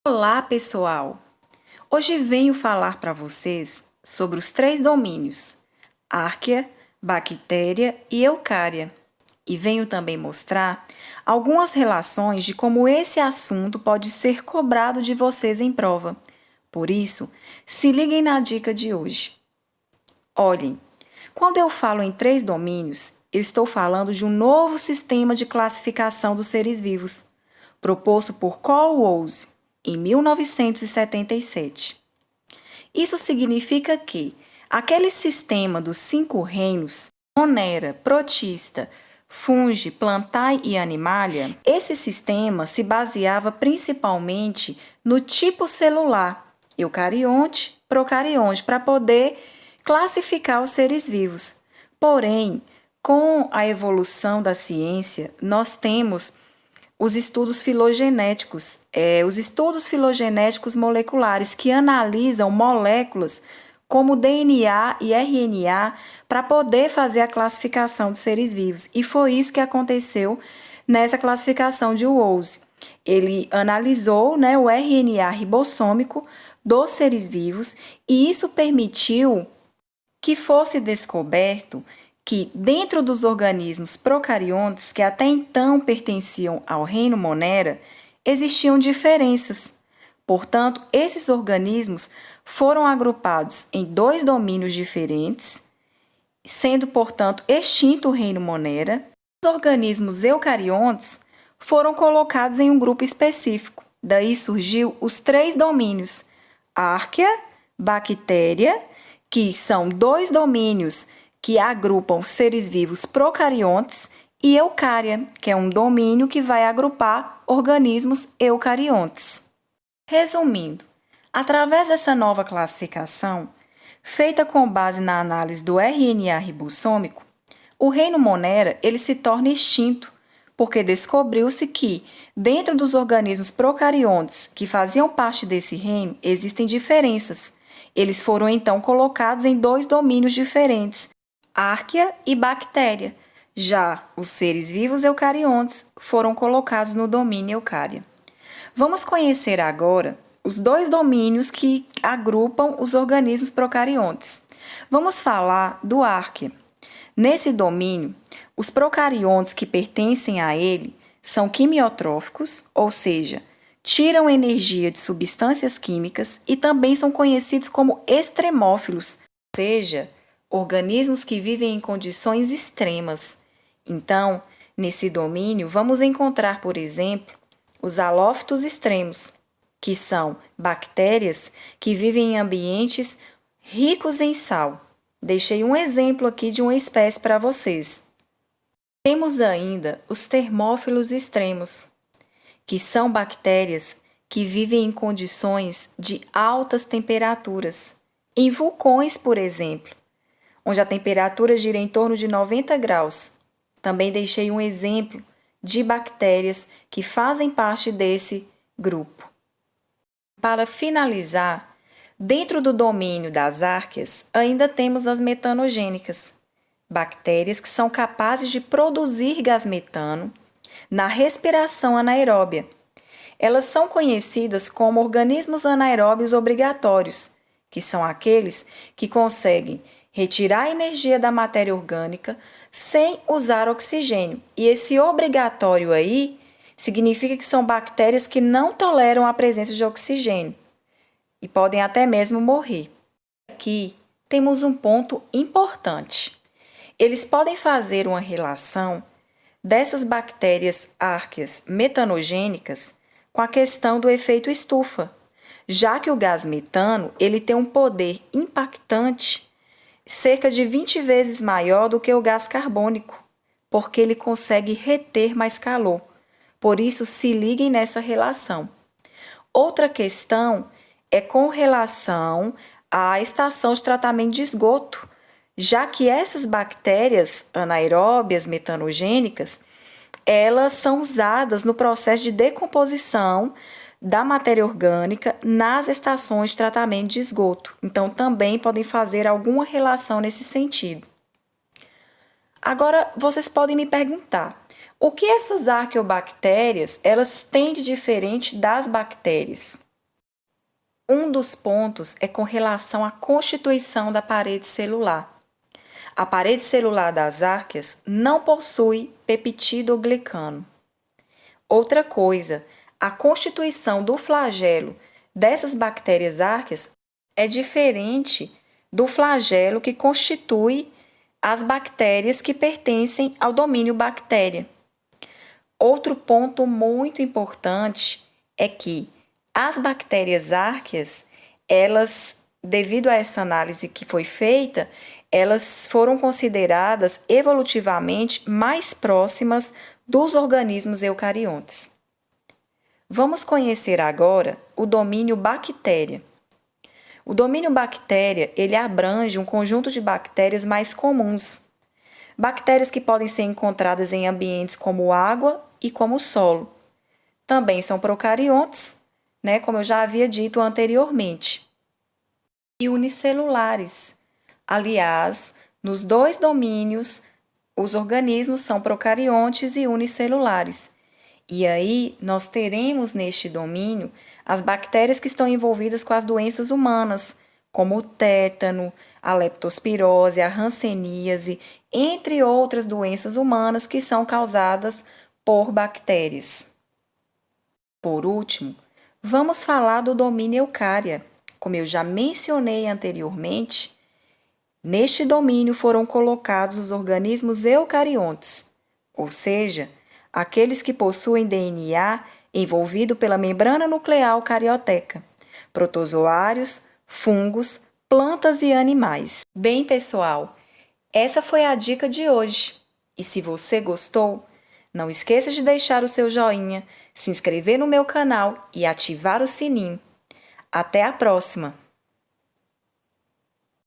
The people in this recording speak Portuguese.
Olá, pessoal! Hoje venho falar para vocês sobre os três domínios: árquea, bactéria e eucária. E venho também mostrar algumas relações de como esse assunto pode ser cobrado de vocês em prova. Por isso, se liguem na dica de hoje. Olhem, quando eu falo em três domínios, eu estou falando de um novo sistema de classificação dos seres vivos, proposto por Coleworth em 1977. Isso significa que aquele sistema dos cinco reinos, Monera, Protista, Fungi, Plantae e Animalia, esse sistema se baseava principalmente no tipo celular, eucarionte, procarionte, para poder classificar os seres vivos. Porém, com a evolução da ciência, nós temos os estudos filogenéticos, os estudos filogenéticos moleculares, que analisam moléculas como DNA e RNA para poder fazer a classificação dos seres vivos. E foi isso que aconteceu nessa classificação de Woese. Ele analisou, o RNA ribossômico dos seres vivos e isso permitiu que fosse descoberto que, dentro dos organismos procariontes que até então pertenciam ao reino Monera, existiam diferenças. Portanto, esses organismos foram agrupados em dois domínios diferentes, sendo, portanto, extinto o reino Monera. Os organismos eucariontes foram colocados em um grupo específico. Daí surgiu os três domínios: árquea, bactéria, que são dois domínios que agrupam seres vivos procariontes, e eucária, que é um domínio que vai agrupar organismos eucariontes. Resumindo, através dessa nova classificação, feita com base na análise do RNA ribossômico, o reino Monera ele se torna extinto, porque descobriu-se que, dentro dos organismos procariontes que faziam parte desse reino, existem diferenças. Eles foram então colocados em dois domínios diferentes, árquea e bactéria. Já os seres vivos eucariontes foram colocados no domínio eucária. Vamos conhecer agora os dois domínios que agrupam os organismos procariontes. Vamos falar do árquea. Nesse domínio, os procariontes que pertencem a ele são quimiotróficos, ou seja, tiram energia de substâncias químicas, e também são conhecidos como extremófilos, ou seja, organismos que vivem em condições extremas. Então, nesse domínio, vamos encontrar, por exemplo, os halófitos extremos, que são bactérias que vivem em ambientes ricos em sal. Deixei um exemplo aqui de uma espécie para vocês. Temos ainda os termófilos extremos, que são bactérias que vivem em condições de altas temperaturas, em vulcões, por exemplo, onde a temperatura gira em torno de 90 graus. Também deixei um exemplo de bactérias que fazem parte desse grupo. Para finalizar, dentro do domínio das árqueas, ainda temos as metanogênicas, bactérias que são capazes de produzir gás metano na respiração anaeróbia. Elas são conhecidas como organismos anaeróbios obrigatórios, que são aqueles que conseguem retirar a energia da matéria orgânica sem usar oxigênio. E esse obrigatório aí significa que são bactérias que não toleram a presença de oxigênio e podem até mesmo morrer. Aqui temos um ponto importante. Eles podem fazer uma relação dessas bactérias árqueas metanogênicas com a questão do efeito estufa, já que o gás metano ele tem um poder impactante cerca de 20 vezes maior do que o gás carbônico, porque ele consegue reter mais calor. Por isso, se liguem nessa relação. Outra questão é com relação à estação de tratamento de esgoto, já que essas bactérias anaeróbias metanogênicas, elas são usadas no processo de decomposição da matéria orgânica nas estações de tratamento de esgoto. Então, também podem fazer alguma relação nesse sentido. Agora, vocês podem me perguntar, o que essas arqueobactérias elas têm de diferente das bactérias? Um dos pontos é com relação à constituição da parede celular. A parede celular das árqueas não possui peptidoglicano. Outra coisa, a constituição do flagelo dessas bactérias árqueas é diferente do flagelo que constitui as bactérias que pertencem ao domínio bactéria. Outro ponto muito importante é que as bactérias árqueas, elas, devido a essa análise que foi feita, elas foram consideradas evolutivamente mais próximas dos organismos eucariontes. Vamos conhecer agora o domínio bactéria. O domínio bactéria, ele abrange um conjunto de bactérias mais comuns. Bactérias que podem ser encontradas em ambientes como água e como solo. Também são procariontes, como eu já havia dito anteriormente. E unicelulares. Aliás, nos dois domínios, os organismos são procariontes e unicelulares. E aí, nós teremos neste domínio as bactérias que estão envolvidas com as doenças humanas, como o tétano, a leptospirose, a hanseníase, entre outras doenças humanas que são causadas por bactérias. Por último, vamos falar do domínio eucária. Como eu já mencionei anteriormente, neste domínio foram colocados os organismos eucariontes, ou seja, aqueles que possuem DNA envolvido pela membrana nuclear carioteca, protozoários, fungos, plantas e animais. Bem, pessoal, essa foi a dica de hoje. E se você gostou, não esqueça de deixar o seu joinha, se inscrever no meu canal e ativar o sininho. Até a próxima!